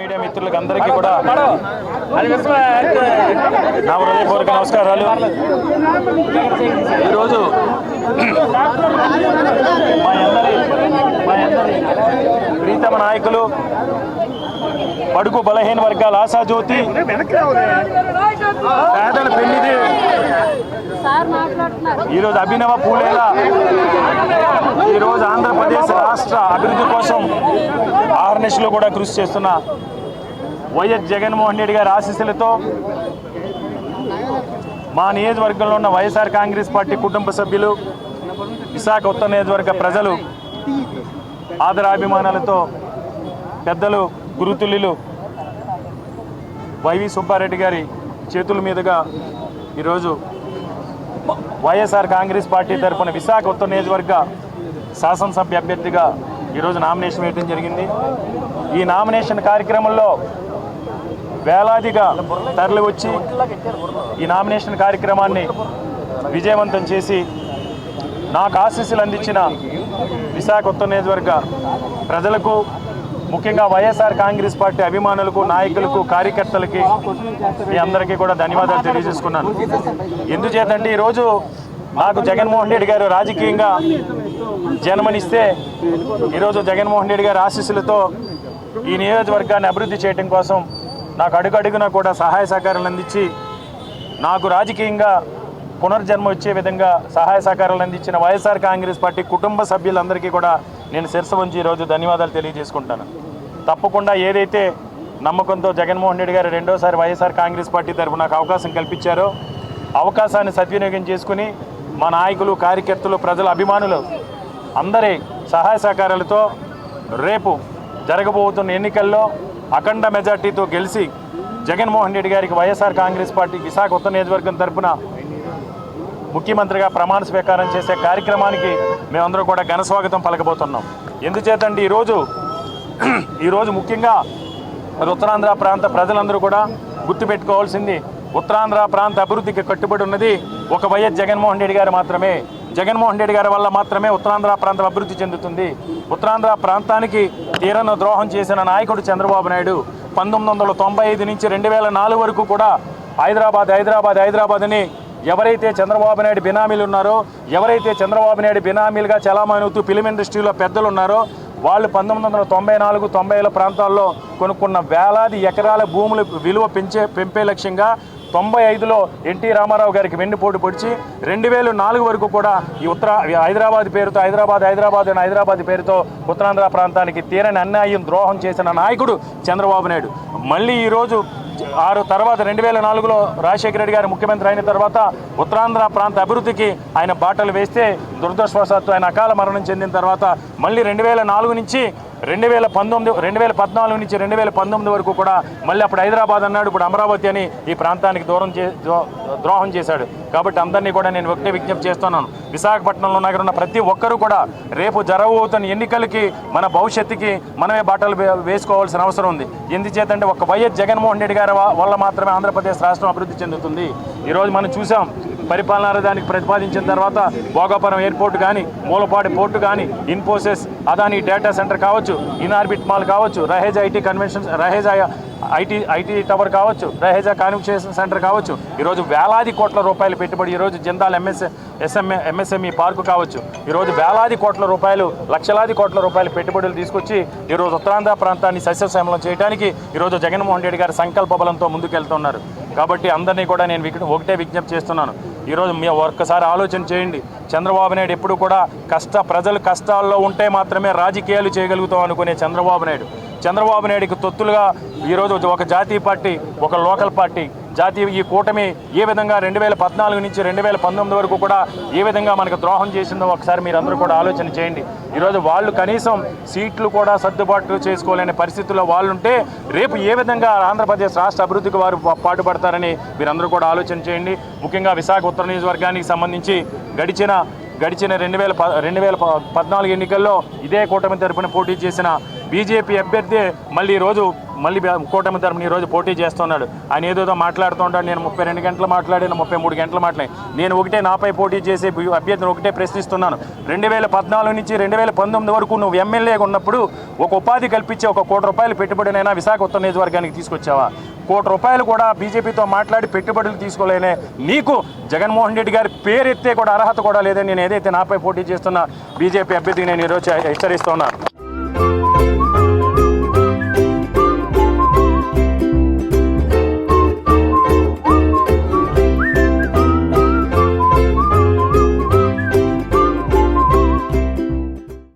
Media మిత్రులకు అందరికీ కూడా నా హృదయపూర్వక నమస్కారాలు. ఈరోజు మా అందరి ప్రీతమ నాయకులు బడుగు బలహీన వర్గాల ఆశాజ్యోతి పేదల పెన్నిది ఈరోజు అభినవ పూలేలా ఈరోజు ఆంధ్రప్రదేశ్ రాష్ట్ర అభివృద్ధి కోసం ఆర్ఎన్ఎస్లో కూడా కృషి చేస్తున్న వైఎస్ జగన్మోహన్ రెడ్డి గారి ఆశీస్సులతో మా నియోజకవర్గంలో ఉన్న వైఎస్ఆర్ కాంగ్రెస్ పార్టీ కుటుంబ సభ్యులు, విశాఖ ఉత్తర నియోజకవర్గ ప్రజలు ఆదరాభిమానాలతో పెద్దలు గురుతుల్యులు వైవి సుబ్బారెడ్డి గారి చేతుల మీదుగా ఈరోజు వైఎస్ఆర్ కాంగ్రెస్ పార్టీ తరఫున విశాఖ ఉత్తర నియోజకవర్గ శాసనసభ్య అభ్యర్థిగా ఈరోజు నామినేషన్ వేయడం జరిగింది. ఈ నామినేషన్ కార్యక్రమంలో వేలాదిగా తరలి వచ్చి ఈ నామినేషన్ కార్యక్రమాన్ని విజయవంతం చేసి నాకు ఆశీస్సులు అందించిన విశాఖ ఉత్తర నియోజకవర్గ ప్రజలకు, ముఖ్యంగా వైఎస్ఆర్ కాంగ్రెస్ పార్టీ అభిమానులకు, నాయకులకు, కార్యకర్తలకి మీ అందరికీ కూడా ధన్యవాదాలు తెలియజేసుకున్నాను. ఎందుచేతంటే ఈరోజు నాకు జగన్మోహన్ రెడ్డి గారు రాజకీయంగా జన్మనిస్తే ఈరోజు జగన్మోహన్ రెడ్డి గారి ఆశీస్సులతో ఈ నియోజకవర్గాన్ని అభివృద్ధి చేయడం కోసం నాకు అడుగడుగునా కూడా సహాయ సహకారాలు అందించి నాకు రాజకీయంగా పునర్జన్మ వచ్చే విధంగా సహాయ సహకారాలు అందించిన వైఎస్ఆర్ కాంగ్రెస్ పార్టీ కుటుంబ సభ్యులందరికీ కూడా నేను శిరస్సు వంచి ఈరోజు ధన్యవాదాలు తెలియజేసుకుంటాను. తప్పకుండా ఏదైతే నమ్మకంతో జగన్మోహన్ రెడ్డి గారు రెండోసారి వైఎస్ఆర్ కాంగ్రెస్ పార్టీ తరఫున నాకు అవకాశం కల్పించారో అవకాశాన్ని సద్వినియోగం చేసుకుని మా నాయకులు, కార్యకర్తలు, ప్రజల అభిమానులు అందరి సహాయ సహకారాలతో రేపు జరగబోతున్న ఎన్నికల్లో అఖండ మెజార్టీతో గెలిచి జగన్మోహన్ రెడ్డి గారికి వైఎస్ఆర్ కాంగ్రెస్ పార్టీ విశాఖ ఉత్తర నియోజకవర్గం తరఫున ముఖ్యమంత్రిగా ప్రమాణ స్వీకారం చేసే కార్యక్రమానికి మేమందరూ కూడా ఘన స్వాగతం పలకబోతున్నాం. ఎందుచేతండి ఈరోజు ముఖ్యంగా ఉత్తరాంధ్ర ప్రాంత ప్రజలందరూ కూడా గుర్తుపెట్టుకోవాల్సింది, ఉత్తరాంధ్ర ప్రాంత అభివృద్ధికి కట్టుబడి ఉన్నది ఒక వైఎస్ జగన్మోహన్ రెడ్డి గారు మాత్రమే. జగన్మోహన్ రెడ్డి గారి వల్ల మాత్రమే ఉత్తరాంధ్ర ప్రాంతం అభివృద్ధి చెందుతుంది. ఉత్తరాంధ్ర ప్రాంతానికి తీరను ద్రోహం చేసిన నాయకుడు చంద్రబాబు నాయుడు 1995 నుంచి 2004 వరకు కూడా హైదరాబాద్ అని ఎవరైతే చంద్రబాబు నాయుడు బినామీలు ఉన్నారో, ఎవరైతే చంద్రబాబు నాయుడు బినామీలుగా చలామణి అవుతూ ఫిలిం ఇండస్ట్రీలో పెద్దలు ఉన్నారో వాళ్ళు 1994-90 ప్రాంతాల్లో కొనుక్కున్న వేలాది ఎకరాల భూముల విలువ పెంపే లక్ష్యంగా 95లో ఎన్టీ రామారావు గారికి వెన్నుపోటు పొడిచి 2004 వరకు కూడా ఈ హైదరాబాద్ పేరుతో హైదరాబాద్ పేరుతో ఉత్తరాంధ్ర ప్రాంతానికి తీరని అన్యాయం, ద్రోహం చేసిన నాయకుడు చంద్రబాబు నాయుడు. మళ్ళీ ఈరోజు తర్వాత 2004లో రాజశేఖర రెడ్డి గారు ముఖ్యమంత్రి అయిన తర్వాత ఉత్తరాంధ్ర ప్రాంత అభివృద్ధికి ఆయన బాటలు వేస్తే దురదృష్టవశాత్తు ఆయన అకాల మరణం చెందిన తర్వాత మళ్ళీ 2014 నుంచి 2019 వరకు కూడా మళ్ళీ అప్పుడు హైదరాబాద్ అన్నాడు, ఇప్పుడు అమరావతి అని ఈ ప్రాంతానికి ద్రోహం చేశాడు. కాబట్టి అందరినీ కూడా నేను ఒకటే విజ్ఞప్తి చేస్తున్నాను, విశాఖపట్నంలో ఉన్న ప్రతి ఒక్కరూ కూడా రేపు జరగబోతున్న ఎన్నికలకి మన భవిష్యత్తుకి మనమే బాటలు వేసుకోవాల్సిన అవసరం ఉంది. ఎందుచేతంటే ఒక వైఎస్ జగన్మోహన్ రెడ్డి గారి వల్ల మాత్రమే ఆంధ్రప్రదేశ్ రాష్ట్రం అభివృద్ధి చెందుతుంది. ఈరోజు మనం చూసాం, పరిపాలనా దానికి ప్రతిపాదించిన తర్వాత భోగాపురం ఎయిర్పోర్ట్ కానీ, మూలపాడు పోర్టు కానీ, ఇన్ఫోసిస్, అదాని డేటా సెంటర్ కావచ్చు, ఇన్ఆర్బిట్ మాల్ కావచ్చు, రహేజా ఐటీ టవర్ కావచ్చు, రహేజా కన్వెన్షన్ సెంటర్ కావచ్చు, ఈరోజు వేలాది కోట్ల రూపాయలు పెట్టుబడి, ఈరోజు జిందాల్ ఎంఎస్ఎంఈ పార్కు కావచ్చు, ఈరోజు వేలాది కోట్ల రూపాయలు, లక్షలాది కోట్ల రూపాయలు పెట్టుబడులు తీసుకొచ్చి ఈరోజు ఉత్తరాంధ్ర ప్రాంతాన్ని సస్యశ్యామలం చేయడానికి ఈరోజు జగన్మోహన్ రెడ్డి గారి సంకల్ప బలంతో ముందుకెళ్తున్నారు. కాబట్టి అందరినీ కూడా నేను ఒకటే విజ్ఞప్తి చేస్తున్నాను, ఈరోజు మీరు ఒక్కసారి ఆలోచన చేయండి. చంద్రబాబు నాయుడు ఎప్పుడు కూడా ప్రజలు కష్టాల్లో ఉంటే మాత్రమే రాజకీయాలు చేయగలుగుతాం అనుకునే చంద్రబాబు నాయుడికి తొత్తులుగా ఈరోజు ఒక జాతీయ పార్టీ, ఒక లోకల్ పార్టీ, ఈ కూటమి ఏ విధంగా 2014 నుంచి 2019 వరకు కూడా ఏ విధంగా మనకు ద్రోహం చేసిందో ఒకసారి మీరు అందరూ కూడా ఆలోచన చేయండి. ఈరోజు వాళ్ళు కనీసం సీట్లు కూడా సర్దుబాటు చేసుకోలేని పరిస్థితుల్లో వాళ్ళుంటే రేపు ఏ విధంగా ఆంధ్రప్రదేశ్ రాష్ట్ర అభివృద్ధికి వారు పాటుపడతారని మీరందరూ కూడా ఆలోచన చేయండి. ముఖ్యంగా విశాఖ ఉత్తర నియోజకవర్గానికి సంబంధించి గడిచిన 2014 ఎన్నికల్లో ఇదే కూటమి తరపున పోటీ చేసిన బీజేపీ అభ్యర్థి మళ్ళీ కూటమి తరపున ఈరోజు పోటీ చేస్తున్నాడు. ఆయన ఏదోదో మాట్లాడుతూ ఉంటాడు. నేను 32 గంటలు మాట్లాడాను, 33 గంటలు మాట్లాడాను. నేను ఒకటే నాపై పోటీ చేసే అభ్యర్థిని ఒకటే ప్రశ్నిస్తున్నాను. 2014 నుంచి 2019 వరకు నువ్వు ఎమ్మెల్యేగా ఉన్నప్పుడు ఒక ఉపాధి కల్పించి ఒక ₹1 కోటి పెట్టుబడినైనా విశాఖ ఉత్తర నియోజకవర్గానికి తీసుకొచ్చావా? ₹1 కోటి కూడా బీజేపీతో మాట్లాడి పెట్టుబడులు తీసుకోలేనే నీకు జగన్మోహన్ రెడ్డి గారి పేరెత్తే కూడా అర్హత కూడా లేదని నేను ఏదైతే నాపై పోటీ చేస్తున్న బీజేపీ అభ్యర్థికి నేను ఈరోజు హెచ్చరిస్తున్నాను.